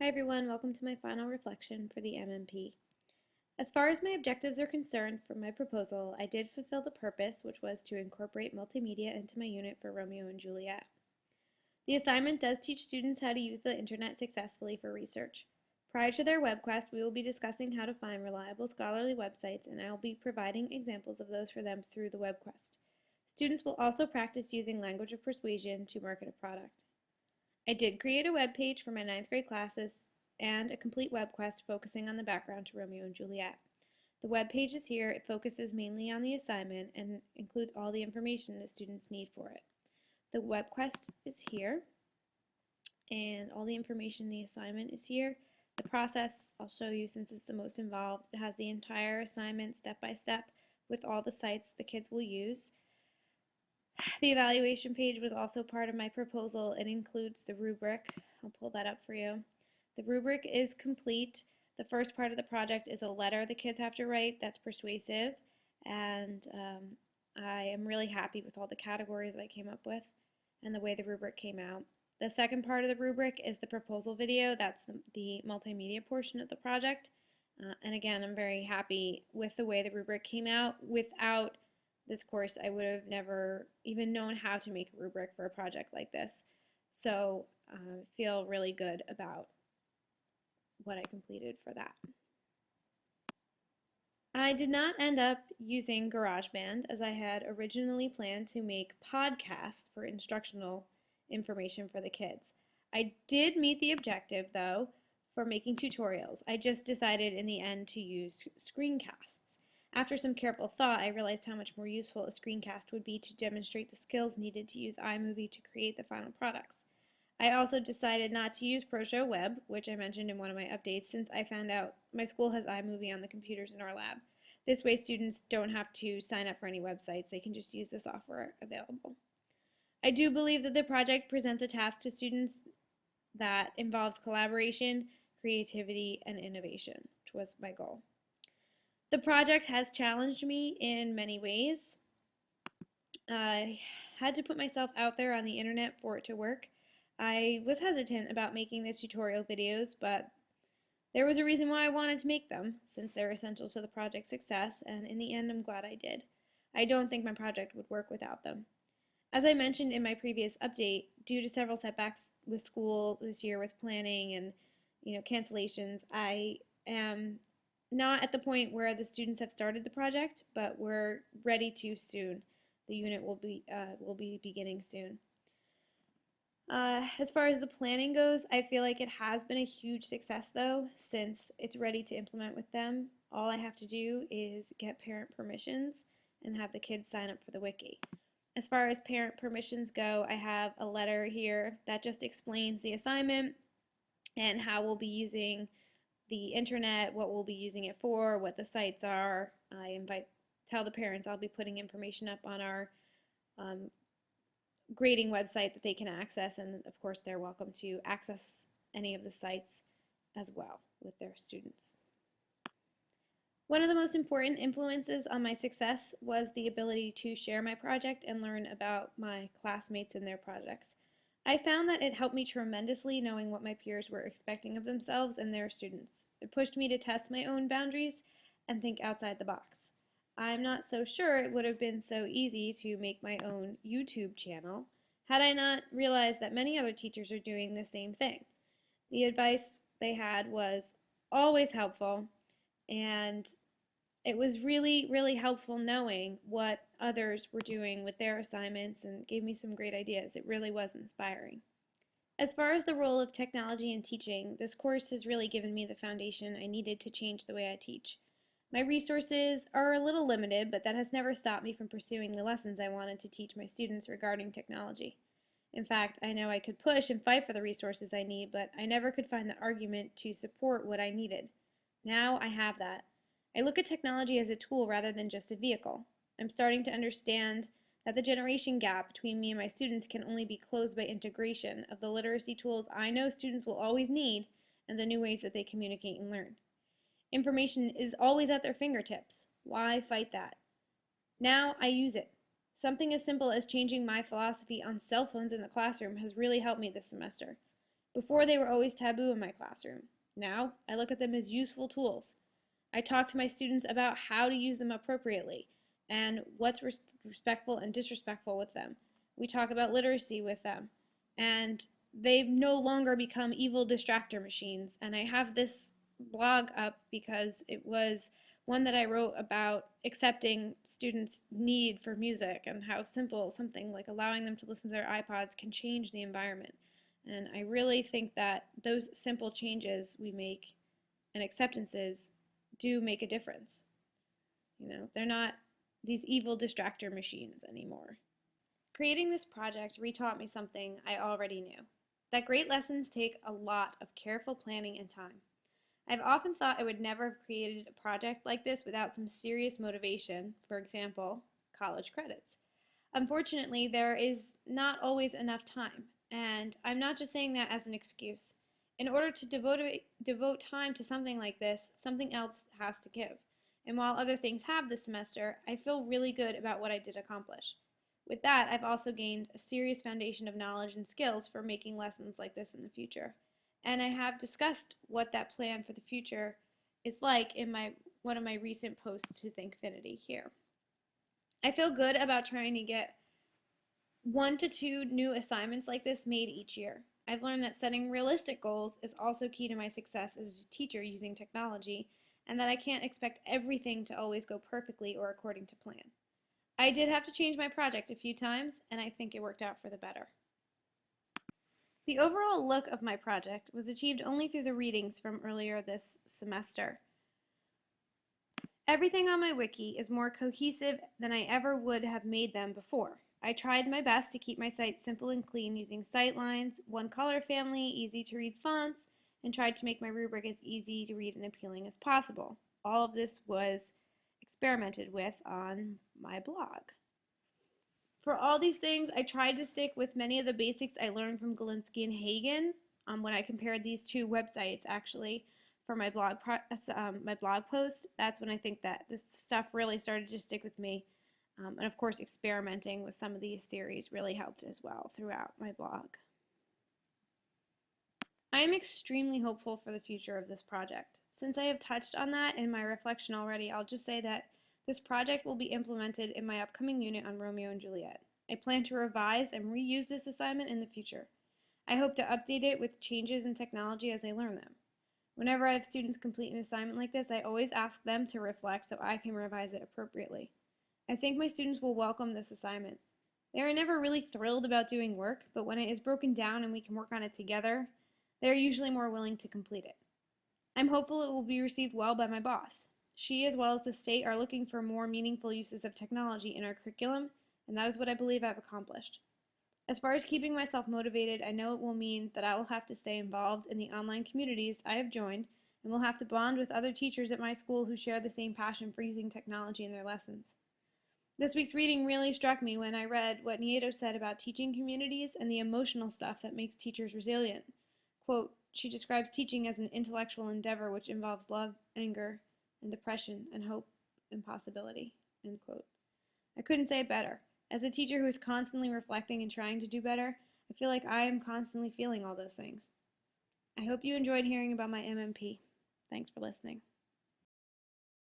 Hi everyone, welcome to my final reflection for the MMP. As far as my objectives are concerned for my proposal, I did fulfill the purpose, which was to incorporate multimedia into my unit for Romeo and Juliet. The assignment does teach students how to use the internet successfully for research. Prior to their web quest, we will be discussing how to find reliable scholarly websites, and I will be providing examples of those for them through the web quest. Students will also practice using language of persuasion to market a product. I did create a web page for my ninth grade classes and a complete web quest focusing on the background to Romeo and Juliet. The web page is here. It focuses mainly on the assignment and includes all the information that students need for it. The web quest is here, and all the information in the assignment is here. The process I'll show you since it's the most involved. It has the entire assignment step by step with all the sites the kids will use. The evaluation page was also part of my proposal. It includes the rubric. I'll pull that up for you. The rubric is complete. The first part of the project is a letter the kids have to write that's persuasive, and I am really happy with all the categories that I came up with and the way the rubric came out. The second part of the rubric is the proposal video. That's the multimedia portion of the project. And again, I'm very happy with the way the rubric came out. Without this course, I would have never even known how to make a rubric for a project like this. So I feel really good about what I completed for that. I did not end up using GarageBand as I had originally planned to make podcasts for instructional information for the kids. I did meet the objective though for making tutorials. I just decided in the end to use screencasts. After some careful thought, I realized how much more useful a screencast would be to demonstrate the skills needed to use iMovie to create the final products. I also decided not to use ProShow Web, which I mentioned in one of my updates, since I found out my school has iMovie on the computers in our lab. This way students don't have to sign up for any websites, they can just use the software available. I do believe that the project presents a task to students that involves collaboration, creativity, and innovation, which was my goal. The project has challenged me in many ways. I had to put myself out there on the internet for it to work. I was hesitant about making these tutorial videos, but there was a reason why I wanted to make them, since they're essential to the project's success, and in the end I'm glad I did. I don't think my project would work without them. As I mentioned in my previous update, due to several setbacks with school this year with planning and cancellations, I am not at the point where the students have started the project, but we're ready to soon. The unit will be beginning soon. As far as the planning goes, I feel like it has been a huge success though, since it's ready to implement with them. All I have to do is get parent permissions and have the kids sign up for the wiki. As far as parent permissions go, I have a letter here that just explains the assignment and how we'll be using the internet, what we'll be using it for, what the sites are. I tell the parents I'll be putting information up on our grading website that they can access, and of course they're welcome to access any of the sites as well with their students. One of the most important influences on my success was the ability to share my project and learn about my classmates and their projects. I found that it helped me tremendously knowing what my peers were expecting of themselves and their students. It pushed me to test my own boundaries and think outside the box. I'm not so sure it would have been so easy to make my own YouTube channel had I not realized that many other teachers are doing the same thing. The advice they had was always helpful, and it was really, really helpful knowing what others were doing with their assignments and gave me some great ideas. It really was inspiring. As far as the role of technology in teaching, this course has really given me the foundation I needed to change the way I teach. My resources are a little limited, but that has never stopped me from pursuing the lessons I wanted to teach my students regarding technology. In fact, I know I could push and fight for the resources I need, but I never could find the argument to support what I needed. Now I have that. I look at technology as a tool rather than just a vehicle. I'm starting to understand that the generation gap between me and my students can only be closed by integration of the literacy tools I know students will always need and the new ways that they communicate and learn. Information is always at their fingertips. Why fight that? Now I use it. Something as simple as changing my philosophy on cell phones in the classroom has really helped me this semester. Before, they were always taboo in my classroom. Now, I look at them as useful tools. I talk to my students about how to use them appropriately and what's respectful and disrespectful with them. We talk about literacy with them, and they've no longer become evil distractor machines. And I have this blog up because it was one that I wrote about accepting students' need for music and how simple something like allowing them to listen to their iPods can change the environment. And I really think that those simple changes we make and acceptances do make a difference. They're not these evil distractor machines anymore. Creating this project retaught me something I already knew, that great lessons take a lot of careful planning and time. I've often thought I would never have created a project like this without some serious motivation, for example, college credits. Unfortunately, there is not always enough time, and I'm not just saying that as an excuse. In order to devote time to something like this, something else has to give. And while other things have this semester, I feel really good about what I did accomplish. With that, I've also gained a serious foundation of knowledge and skills for making lessons like this in the future. And I have discussed what that plan for the future is like in one of my recent posts to Thinkfinity here. I feel good about trying to get 1 to 2 new assignments like this made each year. I've learned that setting realistic goals is also key to my success as a teacher using technology, and that I can't expect everything to always go perfectly or according to plan. I did have to change my project a few times, and I think it worked out for the better. The overall look of my project was achieved only through the readings from earlier this semester. Everything on my wiki is more cohesive than I ever would have made them before. I tried my best to keep my site simple and clean using sightlines, one color family, easy to read fonts, and tried to make my rubric as easy to read and appealing as possible. All of this was experimented with on my blog. For all these things, I tried to stick with many of the basics I learned from Galinsky and Hagen when I compared these two websites actually for my blog post. That's when I think that this stuff really started to stick with me. And of course, experimenting with some of these theories really helped as well throughout my blog. I am extremely hopeful for the future of this project. Since I have touched on that in my reflection already, I'll just say that this project will be implemented in my upcoming unit on Romeo and Juliet. I plan to revise and reuse this assignment in the future. I hope to update it with changes in technology as I learn them. Whenever I have students complete an assignment like this, I always ask them to reflect so I can revise it appropriately. I think my students will welcome this assignment. They are never really thrilled about doing work, but when it is broken down and we can work on it together, they are usually more willing to complete it. I'm hopeful it will be received well by my boss. She, as well as the state, are looking for more meaningful uses of technology in our curriculum, and that is what I believe I've accomplished. As far as keeping myself motivated, I know it will mean that I will have to stay involved in the online communities I have joined and will have to bond with other teachers at my school who share the same passion for using technology in their lessons. This week's reading really struck me when I read what Nieto said about teaching communities and the emotional stuff that makes teachers resilient. Quote, she describes teaching as an intellectual endeavor which involves love, anger, and depression, and hope and possibility. End quote. I couldn't say it better. As a teacher who is constantly reflecting and trying to do better, I feel like I am constantly feeling all those things. I hope you enjoyed hearing about my MMP. Thanks for listening.